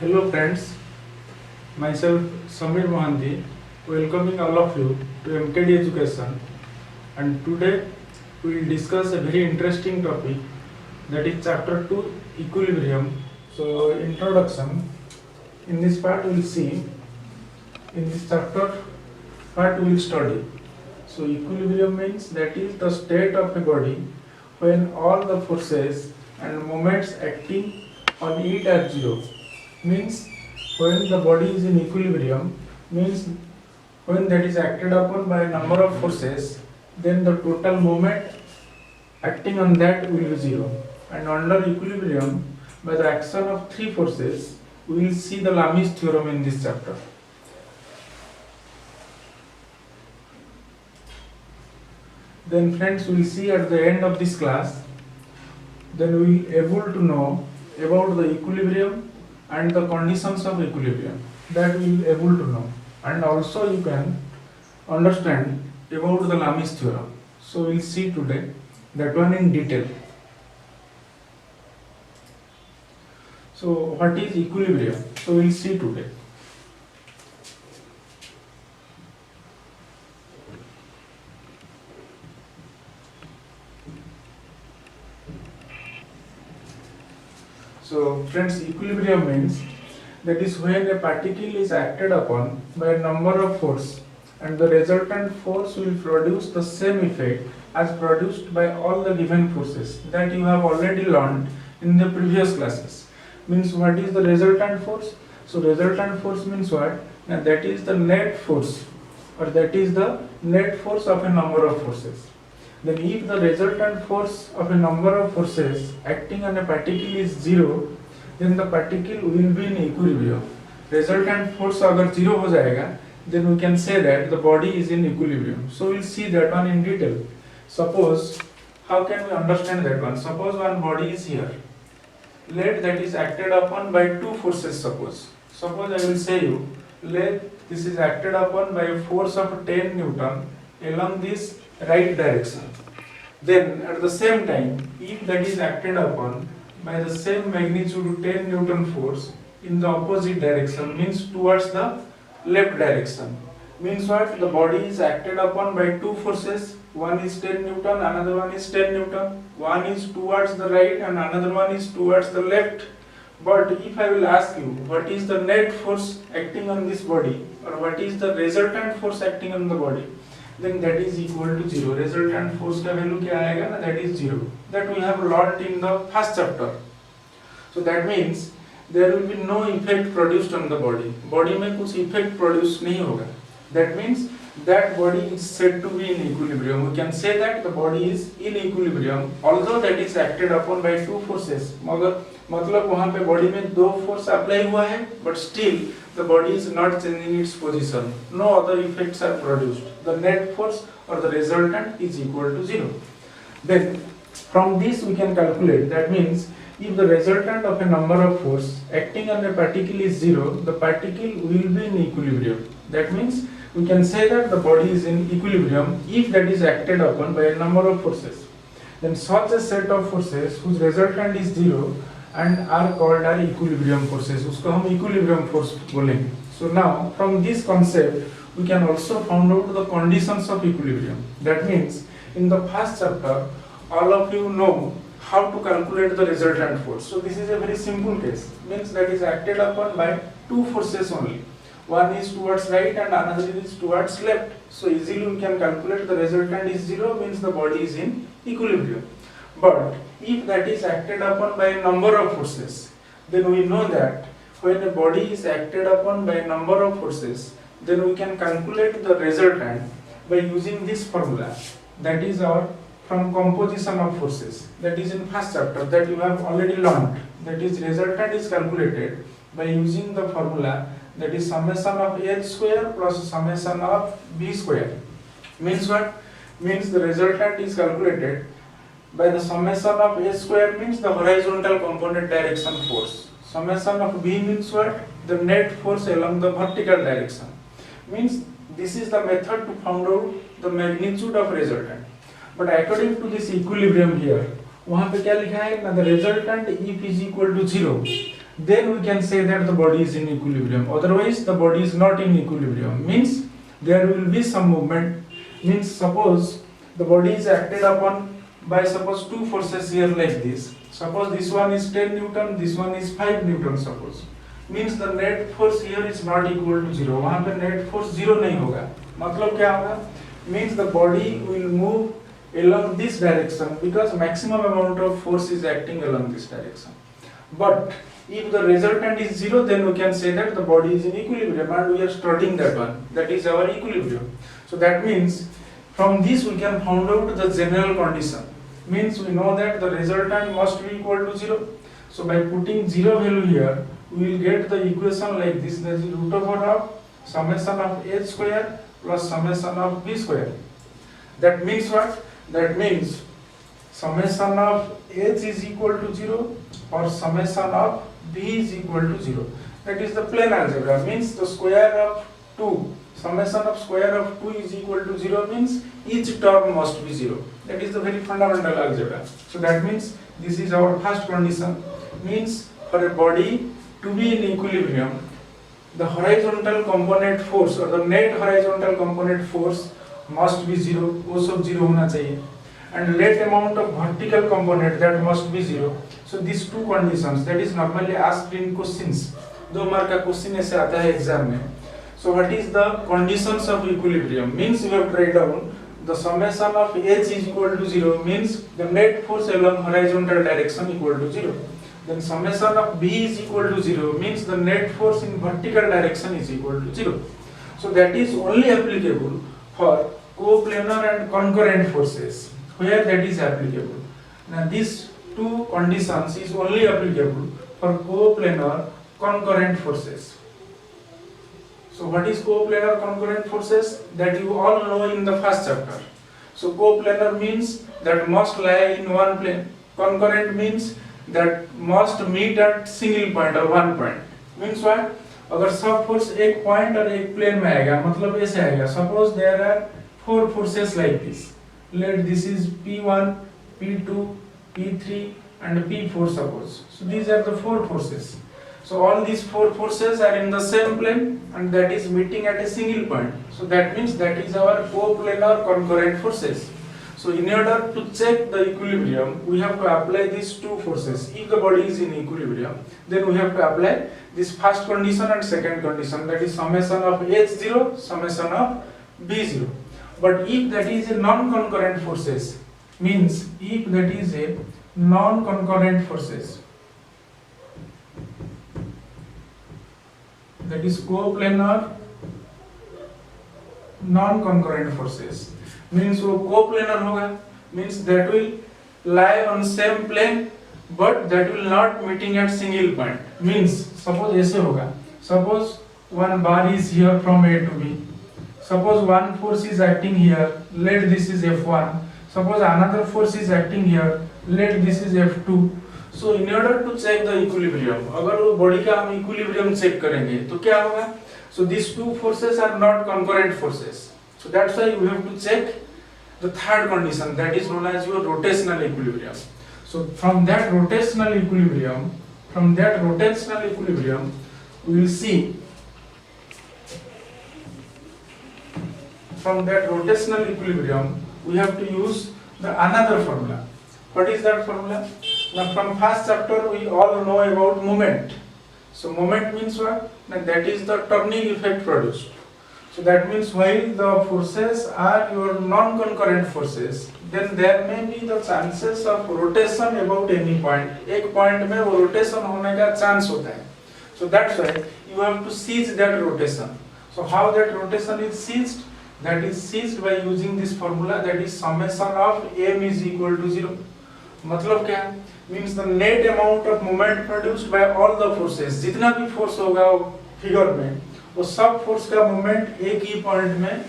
Hello friends, myself Samir Mohanty, welcoming all of you to MKD Education, and today we will discuss a very interesting topic, that is chapter 2 equilibrium. So introduction, in this part we will see, in this chapter part we will study. So equilibrium means that is the state of a body when all the forces and moments acting on it are zero. Means when the body is in equilibrium, means when that is acted upon by a number of forces, then the total moment acting on that will be zero. And under equilibrium, by the action of three forces, we will see the Lami's theorem in this chapter. Then friends, we will see at the end of this class, then we will able to know about the equilibrium and the conditions of equilibrium, that we will able to know, and also you can understand about the Lami's theorem. So we will see today that one in detail. So what is equilibrium? So we will see today. So friends, equilibrium means that is when a particle is acted upon by a number of force and the resultant force will produce the same effect as produced by all the given forces, that you have already learned in the previous classes. Means what is the resultant force? So resultant force means what? And that is the net force, or that is the net force of a number of forces. Then if the resultant force of a number of forces acting on a particle is zero, then the particle will be in equilibrium. Resultant force अगर zero हो जाएगा, then we can say that the body is in equilibrium. So we'll see that one in detail. Suppose, how can we understand that one? Suppose one body is here. Let that is acted upon by two forces. Suppose I will say you, let this is acted upon by a force of 10 Newton along this right direction. Then at the same time, if that is acted upon by the same magnitude 10 Newton force in the opposite direction, means towards the left direction, means what? The body is acted upon by two forces, one is 10 Newton, another one is 10 Newton, one is towards the right and another one is towards the left. But if I will ask you, what is the net force acting on this body, or what is the resultant force acting on the body, then that is equal to zero. Resultant force का value क्या आएगा ना, that is zero. That we have learnt in the first chapter. So that means there will be no effect produced on the body. Body में कुछ effect produced नहीं होगा. That means that body is said to be in equilibrium. We can say that the body is in equilibrium, although that is acted upon by two forces. मगर मतलब वहाँ पे body में दो force apply हुआ है, but still the body is not changing its position. No other effects are produced. The net force or the resultant is equal to zero. Then from this we can calculate. That means if the resultant of a number of force acting on a particle is zero, the particle will be in equilibrium. That means we can say that the body is in equilibrium if that is acted upon by a number of forces. Then such a set of forces whose resultant is zero and are called our equilibrium forces. उसको हम equilibrium force बोलेंगे. So now from this concept we can also find out the conditions of equilibrium. That means in the first chapter all of you know how to calculate the resultant force. So this is a very simple case. Means that is acted upon by two forces only. One is towards right and another is towards left. So easily we can calculate the resultant is zero, means the body is in equilibrium. But if that is acted upon by a number of forces, then we know that when a body is acted upon by a number of forces, then we can calculate the resultant by using this formula. That is our from composition of forces. That is in first chapter, that you have already learned. That is resultant is calculated by using the formula, that is summation of h square plus summation of b square. Means what? Means the resultant is calculated by the summation of h square, means the horizontal component direction force. Summation of b means what? The net force along the vertical direction. Means this is the method to find out the magnitude of resultant. But according to this equilibrium here, वहाँ पे क्या लिखा है ना, the resultant if is equal to zero then we can say that the body is in equilibrium. Otherwise the body is not in equilibrium, means there will be some movement. Means suppose the body is acted upon by suppose two forces here like this. Suppose this one is 10 Newton, this one is 5 Newton suppose. Means the net force here is not equal to 0. वहाँ पे net force 0 नहीं होगा. मतलब क्या होगा? Means the body will move along this direction because maximum amount of force is acting along this direction. But if the resultant is 0, then we can say that the body is in equilibrium, and we are studying that one. That is our equilibrium. So that means from this we can find out the general condition. Means we know that the resultant must be equal to 0. So by putting 0 value here, we will get the equation like this. That is root over of summation of h square plus summation of b square. That means what? That means summation of h is equal to 0 or summation of b is equal to 0. That is the plane algebra. Means the square of 2, summation of square of 2 is equal to 0 means each term must be 0. That is the very fundamental algebra. So that means this is our first condition. Means for a body to be in equilibrium, the horizontal component force or the net horizontal component force must be 0. वो सब 0 होना चाहिए. And net amount of vertical component that must be 0. So these two conditions that is normally asked in questions. 2 mark का question ऐसे आता है exam में. So what is the conditions of equilibrium? Means you have to write down the summation of h is equal to 0 means the net force along horizontal direction equal to 0. Then summation of b is equal to 0 means the net force in vertical direction is equal to 0. So that is only applicable for coplanar and concurrent forces. Where that is applicable. Now these two conditions is only applicable for coplanar concurrent forces. So what is coplanar concurrent forces? That you all know in the first chapter. So coplanar means that must lie in one plane. Concurrent means that must meet at single point or one point. Means what? अगर सब force एक point और एक plane में आएगा मतलब ऐसे आएगा. Suppose there are 4 forces like this. Let this is P1, P2, P3 and P4 suppose. So these are the 4 forces. So all these 4 forces are in the same plane and that is meeting at a single point. So that means that is our coplanar concurrent forces. So in order to check the equilibrium, we have to apply these two forces. If the body is in equilibrium, then we have to apply this first condition and second condition, that is summation of h0, summation of b0. But if that is a non-concurrent forces, means if that is a non-concurrent forces, that is coplanar non-concurrent forces, means वो coplanar होगा, means that will lie on same plane but that will not meeting at single point. Means suppose ऐसे होगा, suppose one bar is here from A to B. Suppose one force is acting here, let this is F1. Suppose another force is acting here, let this is F2. So in order to check the equilibrium, अगर वो body का हम equilibrium check करेंगे तो क्या होगा? So these two forces are not concurrent forces. So that's why we have to check the third condition, that is known as your rotational equilibrium. So from that rotational equilibrium, we will see. From that rotational equilibrium, we have to use the another formula. What is that formula? Now from first chapter we all know about moment. So moment means what? Now that is the turning effect produced. So that means while the forces are your non-concurrent forces, then there may be the chances of rotation about any point. एक point में वो rotation होने का chance होता है. So that's why you have to seize that rotation. So how that rotation is seized? That is seized by using this formula, that is summation of m is equal to 0. मतलब क्या? Means the net amount of moment produced by all the forces. जितना भी force होगा figure में, वो सब force का moment एक ही point में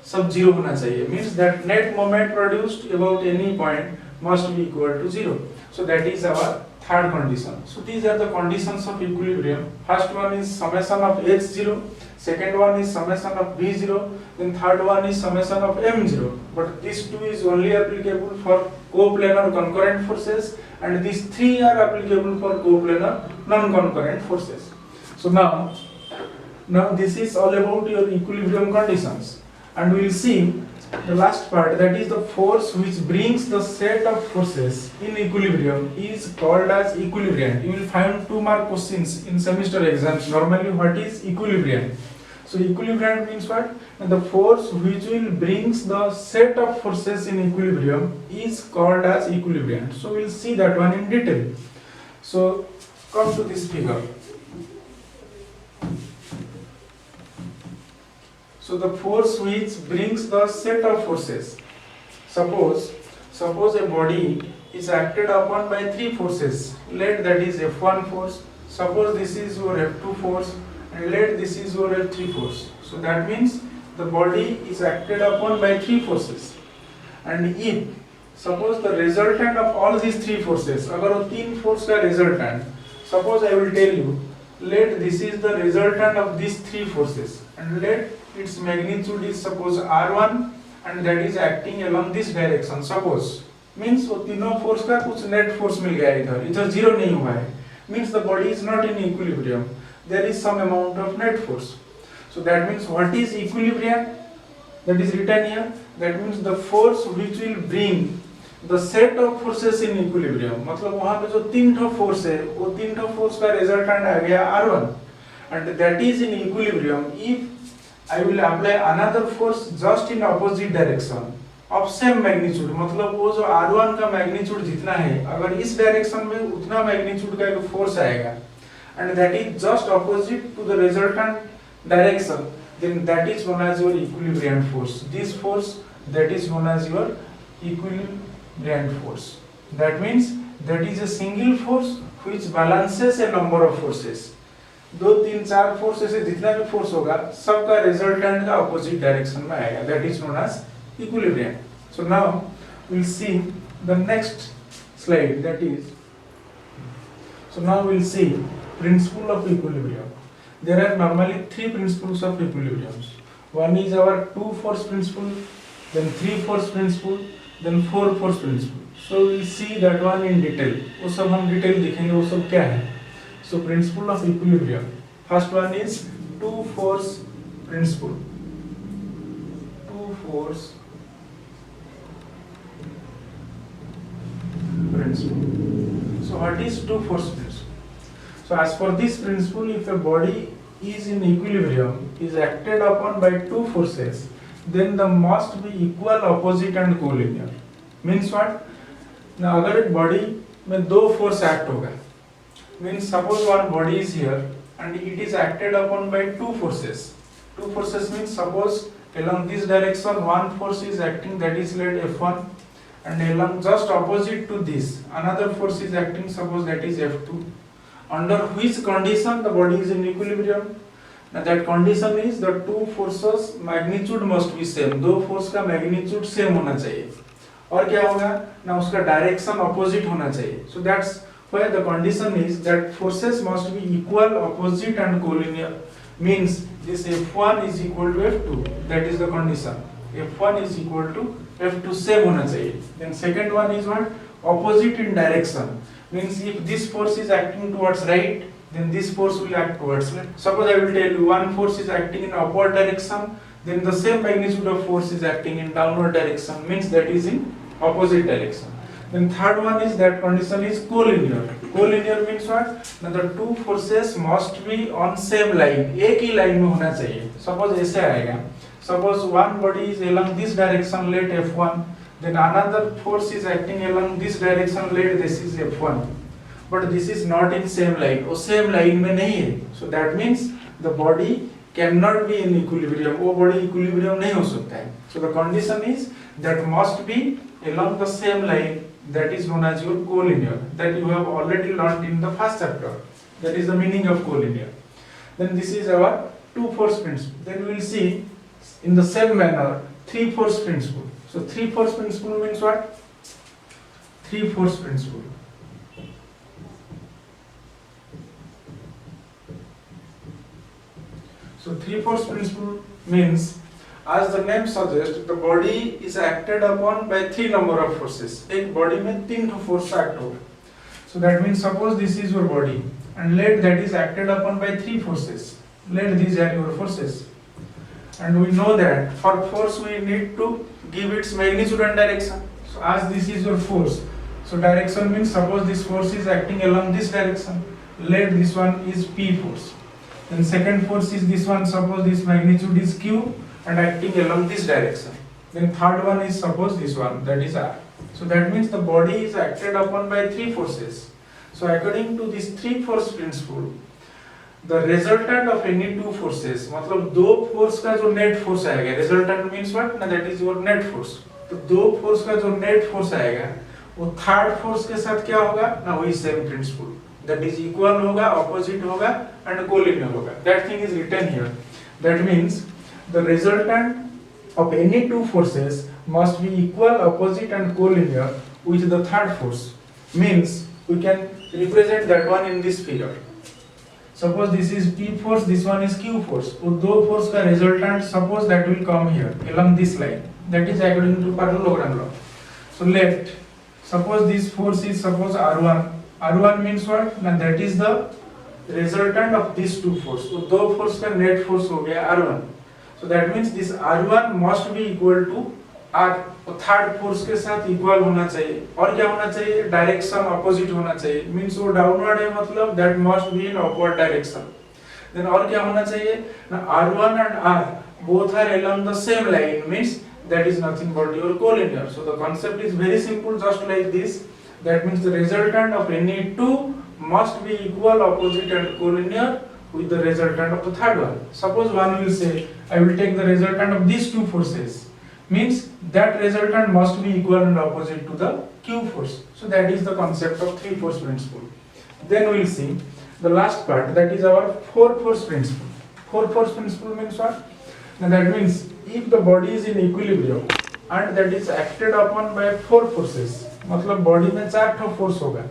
सब 0 होना चाहिए. Means that net moment produced about any point must be equal to 0. So that is our third condition. So these are the conditions of equilibrium. First one is summation of h0. Second one is summation of b0. Then third one is summation of m0. But this two is only applicable for coplanar concurrent forces, and these three are applicable for coplanar non-concurrent forces. So now this is all about your equilibrium conditions, and we will see the last part, that is the force which brings the set of forces in equilibrium is called as equilibriant. You will find 2 mark questions in semester exams. Normally, what is equilibriant? So equilibriant means what? The force which will brings the set of forces in equilibrium is called as equilibriant. So we will see that one in detail. So come to this figure. So the force which brings the set of forces. Suppose a body is acted upon by 3 forces. Let that is F1 force. Suppose this is your F2 force, and let this is your F3 force. So that means the body is acted upon by 3 forces. And if suppose the resultant of all these 3 forces, अगर वो 3 force का resultant, suppose I will tell you, let this is the resultant of these 3 forces, and let its magnitude is suppose R1, and that is acting along this direction. Suppose means वो तीनों force का कुछ net force मिल गया इधर zero नहीं हुआ है, means the body is not in equilibrium. There is some amount of net force. So that means what is equilibrium? That is written here. That means the force which will bring the set of forces in equilibrium. मतलब वहाँ पे जो 3 ठो force है, वो 3 ठो force का resultant आ गया R1, and that is in equilibrium. If I will apply another force just in opposite direction of same magnitude, मतलब वो जो R1 का magnitude जितना है, अगर इस direction में उतना magnitude का एक force आएगा, and that is just opposite to the resultant direction, then that is known as your equilibrium force. This force, that is known as your equilibrium force. That means that is a single force which balances a number of forces. 2, 3, 4 forces से जितना भी force होगा सबका resultant का opposite direction में आएगा. That is known as equilibrium. So now we will see the next slide. That is, so now we will see principle of equilibrium. There are normally 3 principles of equilibrium. One is our 2 force principle, then 3 force principle, then 4 force principle. So we will see that one in detail. वो सब हम detail देखेंगे वो सब क्या है. So principle of equilibrium. First one is 2 force principle. 2 force principle. So what is 2 force principle? So as per this principle, if a body is in equilibrium, is acted upon by 2 forces, then the must be equal, opposite and collinear. Means what? Now अगर एक body में 2 force act होगा, means suppose one body is here and it is acted upon by 2 forces. 2 forces means suppose along this direction one force is acting, that is let F1, and along just opposite to this another force is acting, suppose that is F2. Under which condition the body is in equilibrium? Now that condition is the 2 forces magnitude must be same. 2 force का magnitude same होना चाहिए. और क्या होगा ना, उसका direction opposite होना चाहिए. So that's where the condition is that forces must be equal, opposite and collinear. Means this F1 is equal to F2. That is the condition. F1 is equal to F2 same होना चाहिए. Then second one is what? Opposite in direction. Means if this force is acting towards right, then this force will act towards left. Suppose I will tell you one force is acting in upward direction, then the same magnitude of force is acting in downward direction. Means that is in opposite direction. Then third one is that condition is collinear. Collinear means what? Now the 2 forces must be on same line. एक ही line में होना चाहिए. Suppose ऐसे आएगा. Suppose one body is along this direction, let F1. Then another force is acting along this direction, let this is F1. But this is not in same line. वो same line में नहीं है. So that means the body cannot be in equilibrium. वो body equilibrium नहीं हो सकता है. So the condition is that must be along the same line. That is known as your collinear. That you have already learned in the first chapter. That is the meaning of collinear. Then this is our 2 force principle. Then we will see in the same manner 3 force principle. So 3 force principle means what? 3 force principle. So 3 force principle means as the name suggests, the body is acted upon by three number of forces. एक body में तीन force act होगा. So that means suppose this is your body and let that is acted upon by three forces. Let these are your forces. And we know that for force we need to give its magnitude and direction. So as this is your force, so direction means suppose this force is acting along this direction. Let this one is P force. Then second force is this one, suppose this magnitude is Q and acting along this direction. Then third one is suppose this one, that is R. So that means the body is acted upon by three forces. So according to this three force principle, the resultant of any two forces, मतलब दो force का जो net force आएगा, resultant means what? ना that is your net force. तो दो force का जो net force आएगा, वो third force के साथ क्या होगा? ना वही same principle. That is equal होगा, opposite होगा, and collinear होगा. That thing is written here. That means the resultant of any two forces must be equal, opposite, and collinear with the third force. Means we can represent that one in this figure. Suppose this is P force, this one is Q force. वो दो force का resultant suppose that will come here along this line. That is according to parallelogram law. So let suppose this force is suppose R1. R1 means what? Now that is the resultant of these two force. तो दो force का net force हो गया R1. So that means this R1 must be equal to R. तो third force के साथ equal होना चाहिए. और क्या होना चाहिए? डायरेक्शन अपोजिट होना चाहिए. मींस वो डाउनवर्ड है, मतलब that must be in upward direction. Then और क्या होना चाहिए? ना R1 and R both are along the same line, means that is nothing but your collinear. So the concept is very simple, just like this. That means the resultant of any two must be equal, opposite, and collinear with the resultant of the third one. Suppose one will say, I will take the resultant of these two forces. Means that resultant must be equal and opposite to the Q force. So that is the concept of three force principle. Then we will see the last part, that is our four force principle. Four force principle means what? Now that means if the body is in equilibrium and that is acted upon by four forces, मतलब body में चार ठो force होगा,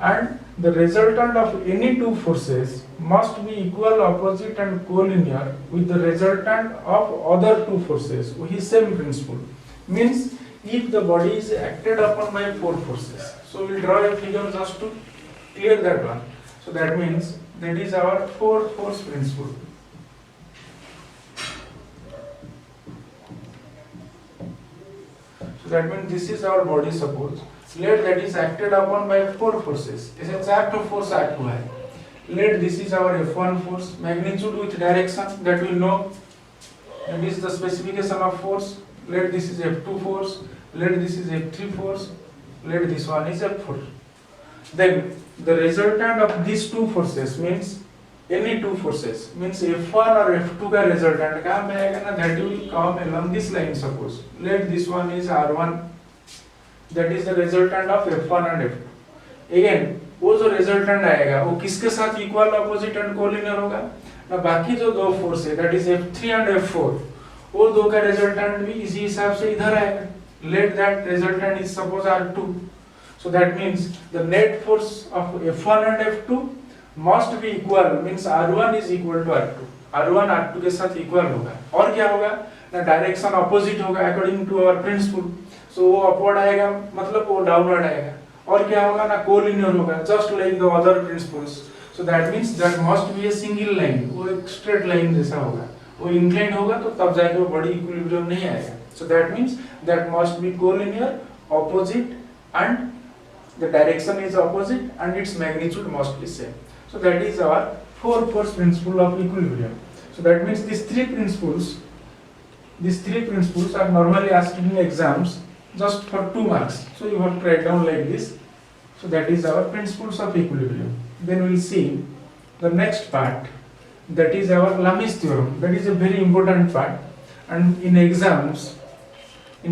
and the resultant of any two forces must be equal, opposite, and collinear with the resultant of other two forces. वही same principle. Means if the body is acted upon by four forces, so we will draw a figure just to clear that one. So that means that is our four force principle. So that means this is our body, suppose. Let that is acted upon by four forces. ऐसे चार तो force act हुआ है. Let this is our F1 force, magnitude with direction that we know. And this is the specification of force. Let this is F2 force. Let this is F3 force. Let this one is F4. Then the resultant of these two forces means any two forces means F1 or F2 का resultant कहाँ पे आएगा ना? That will come along this line. Suppose let this one is R1. That is the resultant of F1 and F2. Again वो जो resultant आएगा वो किसके साथ equal, opposite and collinear होगा ना? बाकी जो दो force है that is F3 and F4, वो दो का resultant भी इसी हिसाब से इधर आएगा. Let that resultant is suppose R2. So that means the net force of F1 and F2 must be equal, means R1 is equal to R2. R1 R2 के साथ equal होगा. और क्या होगा ना? direction opposite होगा according to our principle. So वो upward आएगा, मतलब वो downward आएगा. और क्या होगा ना? collinear होगा, just like the other principles. So that means that must be a single line. वो एक straight line जैसा होगा. वो inclined होगा तो तब जाके वो body equilibrium नहीं आएगा. So that means that must be collinear, opposite, and the direction is opposite and its magnitude must be same. So that is our four force principle of equilibrium. So that means these three principles are normally asked in exams just for 2 marks. So you have to write down like this. So that is our principles of equilibrium. Then we will see the next part, that is our Lami's theorem. That is a very important part, and in exams we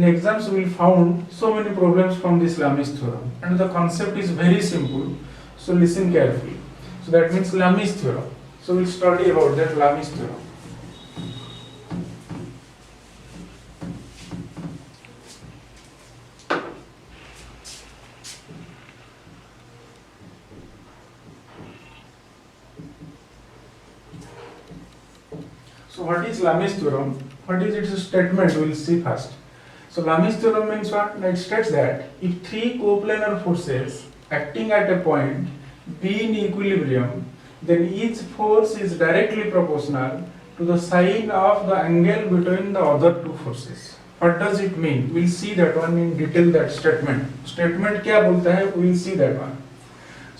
will found so many problems from this Lami's theorem, and the concept is very simple. So listen carefully. So that means Lami's theorem. So we'll study about that Lami's theorem. So So what is Lami's theorem? What is its statement? We will see first. So Lami's theorem means what? It states that if three coplanar forces acting at a point B in equilibrium, then each force is directly proportional to the sine of the angle between the other two forces. What does it mean? We'll see that one in detail. That statement. Statement क्या बोलता है? We'll see that one.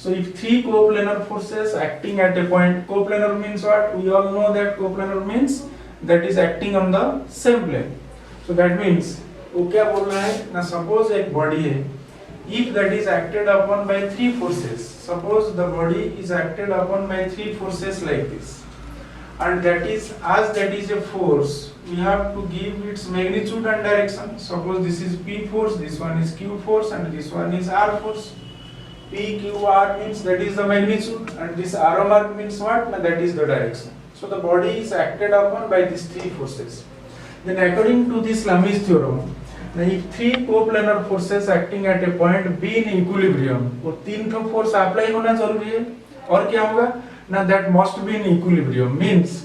So if three coplanar forces acting at a point, coplanar means what? We all know that coplanar means that is acting on the same plane. So that means वो क्या बोल रहा है? ना suppose एक body है. If that is acted upon by three forces, suppose the body is acted upon by three forces like this, and that is, as that is a force, we have to give its magnitude and direction. Suppose this is P force, this one is Q force, and this one is R force. P, Q, R means that is the magnitude, and this arrow mark means what? That is the direction. So the body is acted upon by these three forces. Then according to this Lami's theorem, if three coplanar forces acting at a point B in equilibrium, वो तीन ठो force apply होना जरूरी है, और क्या होगा? Now that must be in equilibrium, means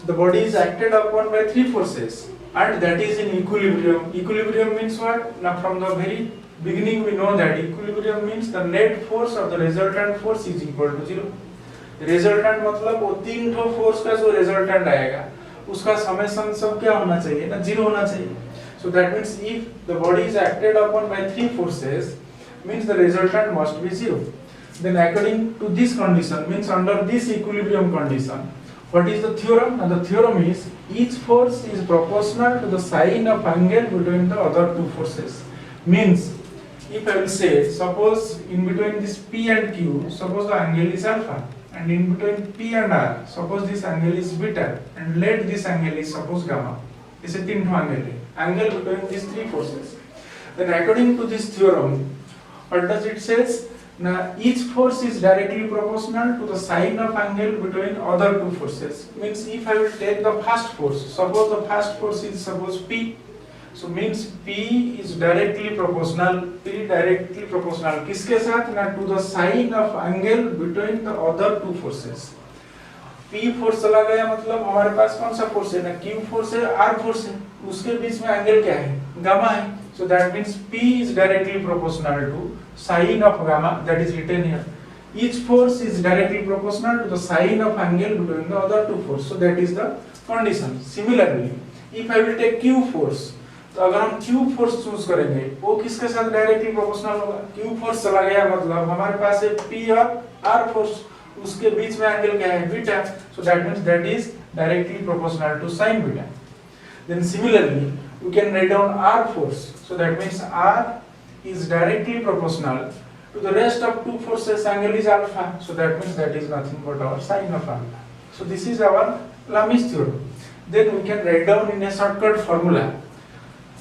the body is acted upon by three forces and that is in equilibrium. Equilibrium means what? Now from the very beginning we know that equilibrium means the net force or the resultant force is equal to 0. Resultant मतलब वो तीन ठो force का जो resultant आएगा उसका summation सब क्या होना चाहिए ना 0 होना चाहिए. So that means if the body is acted upon by three forces, means the resultant must be 0. Then according to this condition, means under this equilibrium condition, what is the theorem? And the theorem is each force is proportional to the sine of angle between the other two forces. Means if I will say, suppose in between this P and Q, suppose the angle is alpha, and in between P and R, suppose this angle is beta, and let this angle is suppose gamma. This is तीन angle between these three forces. Then according to this theorem, what does it says? Now each force is directly proportional to the sine of angle between other two forces. Means if I will take the first force, suppose the first force is suppose P, so means P is directly proportional. P directly proportional किसके साथ? ना to the sine of angle between the other two forces. P force चला गया मतलब हमारे पास कौन सा force है ना Q फोर्स है R फोर्स है उसके बीच में एंगल क्या है गामा है. So that means P is directly proportional to sine of gamma, that is written here. Each force is directly proportional to the sine of angle between the other two forces. So that is the condition. Similarly, if I will take Q force, तो अगर हम Q force choose करेंगे वो किसके साथ directly proportional होगा? Q force चला गया मतलब हमारे पास है P और R फोर्स उसके बीच में एंगल क्या है beta. So that means that is directly proportional to sin beta. Then similarly we can write down R force. So that means R is directly proportional to the rest of two forces, angle is alpha. So that means that is nothing but our sine of alpha. So this is our Lami's theorem. Then we can write down in a shortcut formula.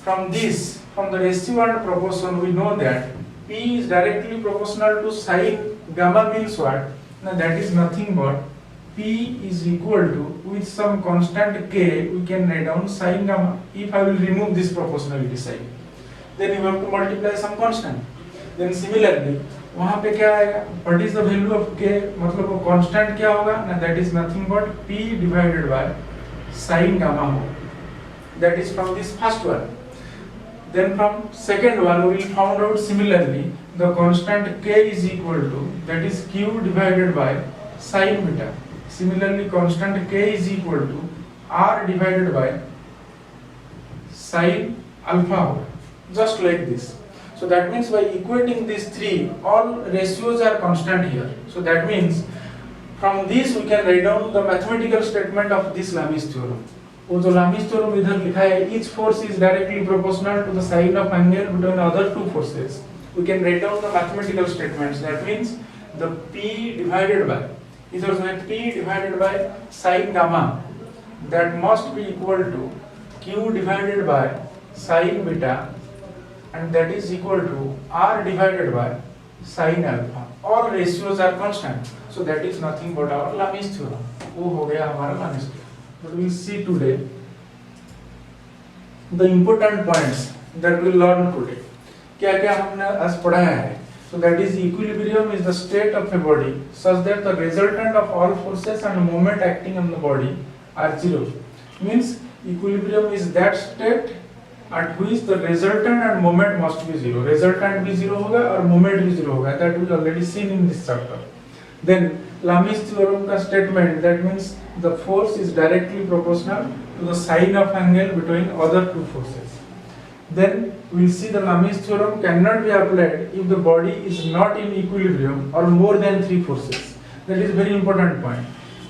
From this, from the ratio and proportion, we know that P is directly proportional to sine gamma means what? Now that is nothing but P is equal to, with some constant K, we can write down sine gamma. If I will remove this proportionality sign, then you have to multiply some constant. Then similarly, वहाँ पे क्या आएगा? What is the value of K? मतलब वो constant क्या होगा? ना that is nothing but P divided by sine gamma होगा. That is from this first one. Then from second one we will found out similarly the constant K is equal to, that is Q divided by sine beta. Similarly constant K is equal to R divided by sine alpha, just like this. So that means by equating these three, all ratios are constant here. So that means from this we can write down the mathematical statement of this Lami's theorem. वो जो Lami's theorem इधर लिखा है, each force is directly proportional to the sine of angle between other two forces. We can write down the mathematical statements. That means the P divided by, इधर जो है P divided by sine gamma, that must be equal to Q divided by sine beta, and that is equal to R divided by sine alpha. All ratios are constant. So that is nothing but our Lami's theorem. वो हो गया हमारा Lami's theorem. But we will see today the important points that we will learn today. क्या क्या हमने आज पढ़ाया है? So that is equilibrium is the state of a body such that the resultant of all forces and moment acting on the body are 0. means equilibrium is that state at which the resultant and moment must be zero. Resultant भी zero होगा और moment भी zero होगा. That we already seen in this chapter. Then Lami's theorem का statement, that means the force is directly proportional to the sine of angle between other two forces. Then we will see the Lami's theorem cannot be applied if the body is not in equilibrium or more than three forces. That is very important point.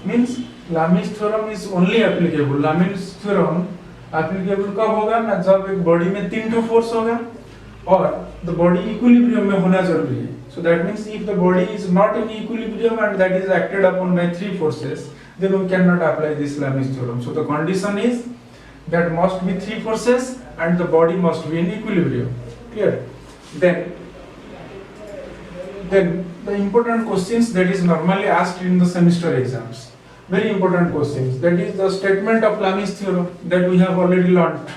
Means Lami's theorem is only applicable. Lami's theorem applicable कब होगा ना, जब एक body में तीन to force होगा और the body equilibrium में होना जरूरी है. So that means if the body is not in equilibrium and that is acted upon by three forces, then we cannot apply this Lami's theorem. So the condition is that must be three forces and the body must be in equilibrium. Clear? Then the important questions that is normally asked in the semester exams. Very important questions. That is the statement of Lami's theorem that we have already learned.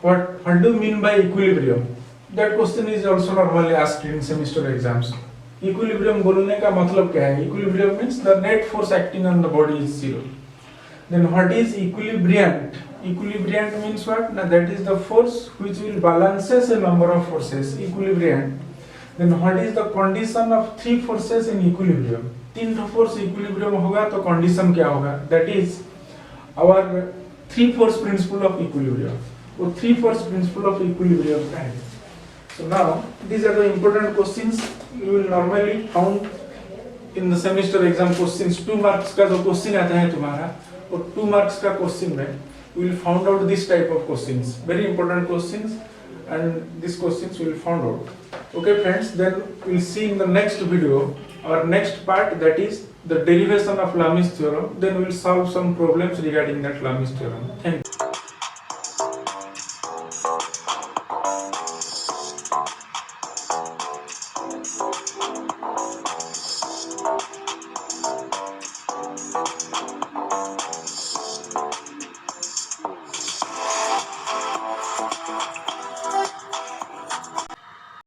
What do you mean by equilibrium? That question is also normally asked in semester exams. Equilibrium बोलने का मतलब क्या है? Equilibrium means the net force acting on the body is zero. Then what is equilibriant? Equilibriant means what? Now that is the force which will balances a number of forces. Equilibriant. Then what is the condition of three forces in equilibrium? तीन force equilibrium होगा तो condition क्या होगा? That is our three force principle of equilibrium. वो three force principle of equilibrium का है. So now these are the important questions you will normally found in the semester exam questions. 2 marks का जो question आता है तुम्हारा, और 2 marks का question में you will found out this type of questions. Very important questions, and these questions you will found out. Okay friends, then we will see in the next video our next part, that is the derivation of Lami's theorem. Then we will solve some problems regarding that Lami's theorem. Thank you.